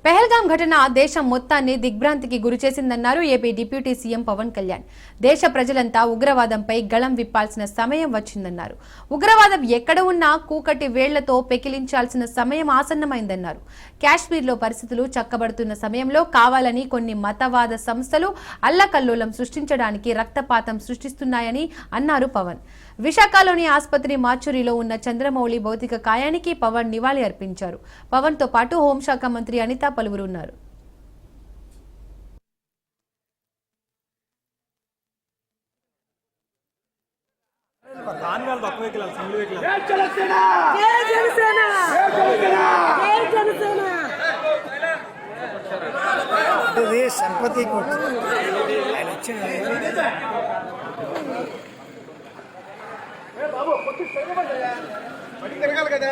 పెహల్గాం ఘటన దేశం మొత్తాన్ని దిగ్భ్రాంతికి గురిచేసిందన్నారు AP deputy CM Pawan Kalyan. దేశ ప్రజలంతా ఉగ్రవాదంపై గళం విప్పాల్సిన సమయం వచ్చిందన్నారు. ఉగ్రవాదం ఎక్కడ ఉన్నా కూకటి వేళ్లతో పెకిలించాల్సిన సమయం ఆసన్నమైందన్నారు. కాశ్మీర్లో పరిస్థితులు చక్కబడుతున్న సమయంలో కావాలని కొన్ని మతవాద సంస్థలు అల్లకల్లోలం సృష్టించడానికి రక్తపాతం సృష్టిస్తున్నాయని అన్నారు పవన్. విశాఖలోని ఆసుపత్రి మార్చురీలో ఉన్న చంద్రమౌళి భౌతిక కాయానికి పవన్ నివాళి అర్పించారు. పవన్ తో పాటు హోంశాఖ మంత్రి అనిత పలువురు ఉన్నారు. సంపత్తి బాబు కొద్ది బడి తిరగాలి కదా.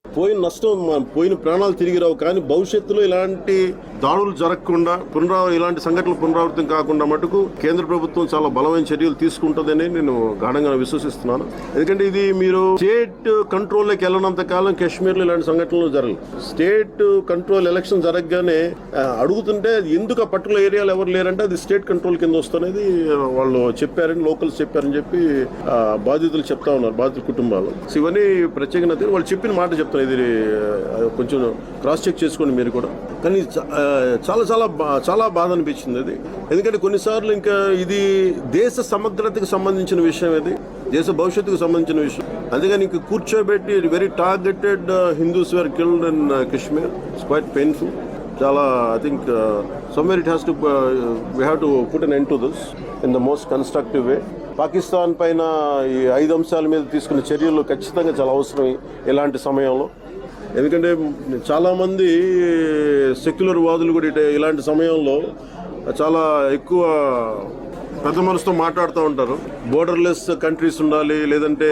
పోయిన నష్టం, పోయిన ప్రాణాలు తిరిగి రావు. కానీ భవిష్యత్తులో ఇలాంటి దాడులు జరగకుండా ఇలాంటి సంఘటనలు పునరావృతం కాకుండా మటుకు కేంద్ర ప్రభుత్వం చాలా బలమైన చర్యలు తీసుకుంటుందని నేను గాఢంగా విశ్వసిస్తున్నాను. ఎందుకంటే ఇది మీరు స్టేట్ కంట్రోల్లోకి వెళ్ళినంత కాలం కాశ్మీర్లో ఇలాంటి సంఘటనలు జరగదు. స్టేట్ కంట్రోల్ ఎలక్షన్ జరగగానే అడుగుతుంటే ఎందుకు ఆ పర్టికులర్ ఏరియాలో ఎవరు లేరంటే అది స్టేట్ కంట్రోల్ కింద వస్తున్నది వాళ్ళు చెప్పారని, లోకల్స్ చెప్పారని చెప్పి బాధితులు చెప్తా ఉన్నారు, బాధితుల కుటుంబాలు. ఇవన్నీ ప్రత్యేకంగా వాళ్ళు చెప్పిన మాట చెప్తారు. ఇది కొంచెం క్రాస్ చెక్ చేసుకోండి మీరు కూడా. కానీ చాలా చాలా చాలా బాధ అనిపించింది అది. ఎందుకంటే కొన్నిసార్లు ఇంకా ఇది దేశ సమగ్రతకు సంబంధించిన విషయం, ఇది దేశ భవిష్యత్తుకు సంబంధించిన విషయం. అందుకని ఇంక కూర్చోబెట్టి very targeted Hindus were killed in Kashmir. It's quite painful. చాలా I think somewhere it has to we have to put an end to this in the most constructive way. Pakistan పైన ఈ 5 అంశాల మీద తీసుకున్న చర్యలు ఖచ్చితంగా చాలా అవసరం ఇలాంటి సమయంలో. ఎందుకంటే చాలామంది సెక్యులర్ వాదులు కూడా ఇలాంటి సమయంలో చాలా ఎక్కువ పెద్ద మనసుతో మాట్లాడుతూ ఉంటారు. బోర్డర్లెస్ కంట్రీస్ ఉండాలి, లేదంటే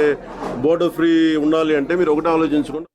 బోర్డర్ ఫ్రీ ఉండాలి అంటే మీరు ఒకటే ఆలోచించుకోండి.